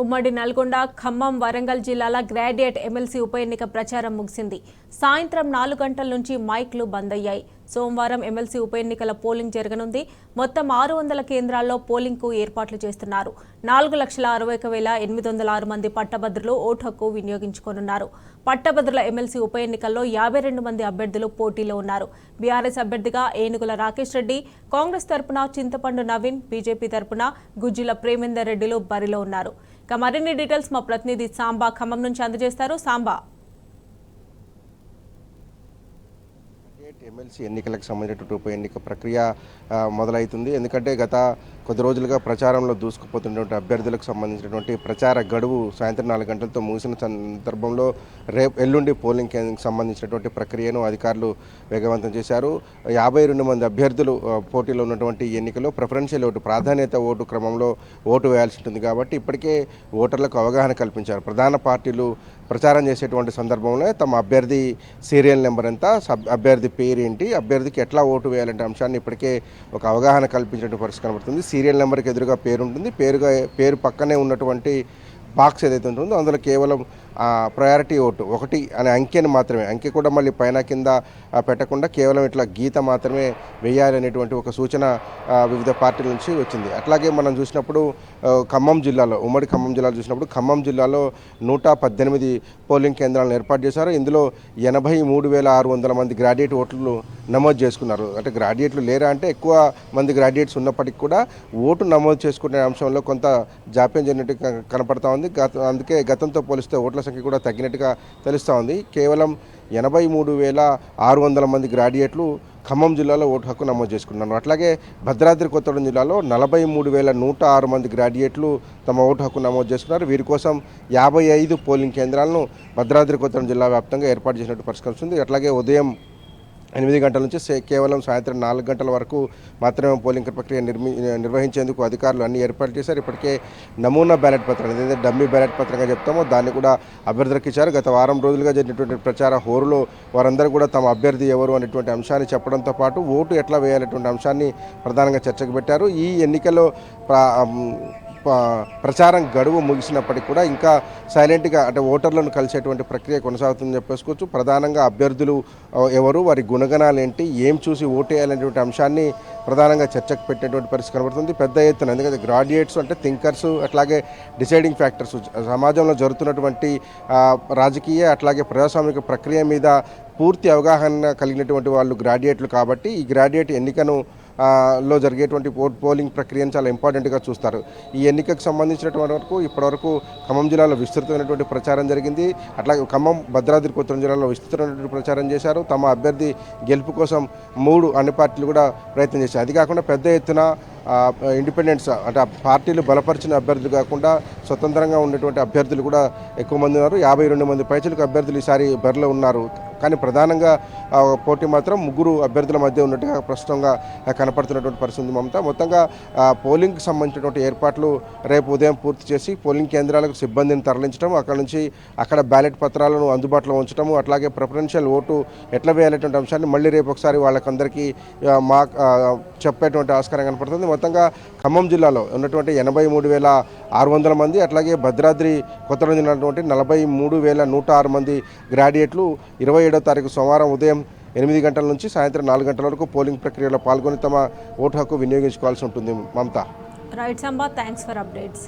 ఉమ్మడి నల్గొండ, ఖమ్మం, వరంగల్ జిల్లాల graduate MLC ఉప ఎన్నిక ప్రచారం ముగిసింది. సాయంత్రం 4 గంటల నుంచి మైక్లు బంద్ అయ్యాయి. సోమవారం ఎమ్మెల్సీ ఉప ఎన్నికల పోలింగ్ జరగనుంది. మొత్తం 600 కేంద్రాల్లో పోలింగ్కు ఏర్పాట్లు చేస్తున్నారు. 4,61,806 మంది పట్టభద్రులు ఓటు హక్కు వినియోగించుకోనున్నారు. పట్టభద్రుల ఎమ్మెల్సీ ఉప ఎన్నికల్లో 52 మంది అభ్యర్థులు పోటీలో ఉన్నారు. బీఆర్ఎస్ అభ్యర్థిగా ఏనుగుల రాకేష్ రెడ్డి, కాంగ్రెస్ తరపున చింతపండు నవీన్, బీజేపీ తరపున గుజ్జిల ప్రేమేందర్ రెడ్డిలు బరిలో ఉన్నారు. ఇక మరిన్ని డీటెయిల్స్ మా ప్రతినిధి సాంబా ఖమ్మం నుంచి అందజేస్తారు. సాంబా, ఎమ్మెల్సీ ఎన్నికలకు సంబంధించినటువంటి ఉప ఎన్నిక ప్రక్రియ మొదలవుతుంది. ఎందుకంటే గత కొద్ది రోజులుగా ప్రచారంలో దూసుకుపోతున్నటువంటి అభ్యర్థులకు సంబంధించినటువంటి ప్రచార గడువు సాయంత్రం 4 గంటలతో ముగిసిన సందర్భంలో ఎల్లుండి పోలింగ్ కేంద్రానికి సంబంధించినటువంటి ప్రక్రియను అధికారులు వేగవంతం చేశారు. 52 మంది అభ్యర్థులు పోటీలో ఉన్నటువంటి ఎన్నికలో ప్రిఫరెన్షియల్ ఓటు, ప్రాధాన్యత ఓటు క్రమంలో ఓటు వేయాల్సి ఉంటుంది. కాబట్టి ఇప్పటికే ఓటర్లకు అవగాహన కల్పించారు. ప్రధాన పార్టీలు ప్రచారం చేసేటువంటి సందర్భంలో తమ అభ్యర్థి సీరియల్ నెంబర్ ఎంత, అభ్యర్థి పేరు ఏంటి, అభ్యర్థికి ఎట్లా ఓటు వేయాలంటే అంశాన్ని ఇప్పటికే ఒక అవగాహన కల్పించినటువంటి పరిస్థితి కనబడుతుంది. సీరియల్ నెంబర్కి ఎదురుగా పేరు ఉంటుంది. పేరు పక్కనే ఉన్నటువంటి బాక్స్ ఏదైతే ఉంటుందో అందులో కేవలం ప్రయారిటీ ఓటు 1 అనే అంకెని మాత్రమే, అంకె కూడా మళ్ళీ పైన కింద పెట్టకుండా కేవలం ఇట్లా గీత మాత్రమే వేయాలనేటువంటి ఒక సూచన వివిధ పార్టీల నుంచి వచ్చింది. అట్లాగే మనం చూసినప్పుడు ఖమ్మం జిల్లాలో, ఉమ్మడి ఖమ్మం జిల్లాలో చూసినప్పుడు ఖమ్మం జిల్లాలో 118 పోలింగ్ కేంద్రాలను ఏర్పాటు చేశారు. ఇందులో 83,600 మంది గ్రాడ్యుయేట్ ఓట్లు నమోదు చేసుకున్నారు. అంటే గ్రాడ్యుయేట్లు లేరా అంటే ఎక్కువ మంది గ్రాడ్యుయేట్స్ ఉన్నప్పటికీ కూడా ఓటు నమోదు చేసుకునే అంశంలో కొంత జాప్యం జరిగినట్టు కనపడతా ఉంది. అందుకే గతంతో పోలిస్తే ఓట్ల సంఖ్య కూడా తగ్గినట్టుగా తెలుస్తూ ఉంది. కేవలం 83,600 మంది గ్రాడ్యుయేట్లు ఖమ్మం జిల్లాలో ఓటు హక్కు నమోదు చేసుకున్నారు. అట్లాగే భద్రాద్రి కొత్తగూడెం జిల్లాలో 43,106 మంది గ్రాడ్యుయేట్లు తమ ఓటు హక్కు నమోదు చేసుకున్నారు. వీరి కోసం 55 పోలింగ్ కేంద్రాలను భద్రాద్రి కొత్తగూడెం జిల్లా వ్యాప్తంగా ఏర్పాటు చేసినట్టు పరిష్కరిస్తుంది. అట్లాగే ఉదయం 8 గంటల నుంచి కేవలం సాయంత్రం 4 గంటల వరకు మాత్రమే పోలింగ్ ప్రక్రియ నిర్వహించేందుకు అధికారులు అన్ని ఏర్పాట్లు చేశారు. ఇప్పటికే నమూనా బ్యాలెట్ పత్రం, ఏదైతే డమ్మీ బ్యాలెట్ పత్రంగా చెప్తామో దాన్ని కూడా అభ్యర్థులకు ఇచ్చారు. గత వారం రోజులుగా జరిగినటువంటి ప్రచార హోరులో వారందరూ కూడా తమ అభ్యర్థి ఎవరు అనేటువంటి అంశాన్ని చెప్పడంతో పాటు ఓటు ఎట్లా వేయాలనేటువంటి అంశాన్ని ప్రధానంగా చర్చకు పెట్టారు. ఈ ఎన్నికల్లో ప్రచారం గడువు ముగిసినప్పటికీ కూడా ఇంకా సైలెంట్గా అంటే ఓటర్లను కలిసేటువంటి ప్రక్రియ కొనసాగుతుందని చెప్పేసుకోవచ్చు. ప్రధానంగా అభ్యర్థులు ఎవరు, వారి గుణగణాలు ఏంటి, ఏం చూసి ఓటేయాలనేటువంటి అంశాన్ని ప్రధానంగా చర్చకు పెట్టేటువంటి పరిస్థితి కనబడుతుంది. పెద్ద ఎత్తున, ఎందుకంటే గ్రాడ్యుయేట్స్ అంటే థింకర్స్, అట్లాగే డిసైడింగ్ ఫ్యాక్టర్స్, సమాజంలో జరుగుతున్నటువంటి రాజకీయ అట్లాగే ప్రజాస్వామిక ప్రక్రియ మీద పూర్తి అవగాహన కలిగినటువంటి వాళ్ళు గ్రాడ్యుయేట్లు. కాబట్టి ఈ గ్రాడ్యుయేట్ ఎన్నికను లో జరిగేటువంటి పోలింగ్ ప్రక్రియను చాలా ఇంపార్టెంట్గా చూస్తారు. ఈ ఎన్నికకు సంబంధించినటువంటి వరకు ఇప్పటివరకు ఖమ్మం జిల్లాలో విస్తృతమైనటువంటి ప్రచారం జరిగింది. అట్లాగే ఖమ్మం, భద్రాద్రి కొత్తగూడెం జిల్లాలో విస్తృతమైనటువంటి ప్రచారం చేశారు. తమ అభ్యర్థి గెలుపు కోసం 3 అన్ని పార్టీలు కూడా ప్రయత్నం చేశారు. అది కాకుండా పెద్ద ఎత్తున ఇండిపెండెంట్స్ అంటే పార్టీలు బలపరిచిన అభ్యర్థులు కాకుండా స్వతంత్రంగా ఉన్నటువంటి అభ్యర్థులు కూడా ఎక్కువ మంది ఉన్నారు. 52 మంది పైచిలకు అభ్యర్థులు ఈసారి బరిలో ఉన్నారు. కానీ ప్రధానంగా పోటీ మాత్రం 3 అభ్యర్థుల మధ్య ఉన్నట్టుగా ప్రస్తుతంగా కనపడుతున్నటువంటి పరిస్థితి. మొత్తంగా పోలింగ్కి సంబంధించినటువంటి ఏర్పాట్లు రేపు ఉదయం పూర్తి చేసి పోలింగ్ కేంద్రాలకు సిబ్బందిని తరలించడం, అక్కడ బ్యాలెట్ పత్రాలను అందుబాటులో ఉంచడం, అట్లాగే ప్రిఫరెన్షియల్ ఓటు ఎట్లా వేయాలనేటువంటి అంశాన్ని మళ్ళీ రేపు ఒకసారి వాళ్ళకందరికీ చెప్పేటువంటి ఆస్కారం కనపడుతుంది. మొత్తంగా ఖమ్మం జిల్లాలో ఉన్నటువంటి 83,600 మంది, అట్లాగే భద్రాద్రి కొత్తగూడెం జిల్లా ఉన్నటువంటి 43,106 మంది గ్రాడ్యుయేట్లు 27వ తారీఖు సోమవారం ఉదయం 8 గంటల నుంచి సాయంత్రం 4 గంటల వరకు పోలింగ్ ప్రక్రియలో పాల్గొని తమ ఓటు హక్కు వినియోగించుకోవాల్సి ఉంటుంది. Mamata. Right Samba, thanks for updates.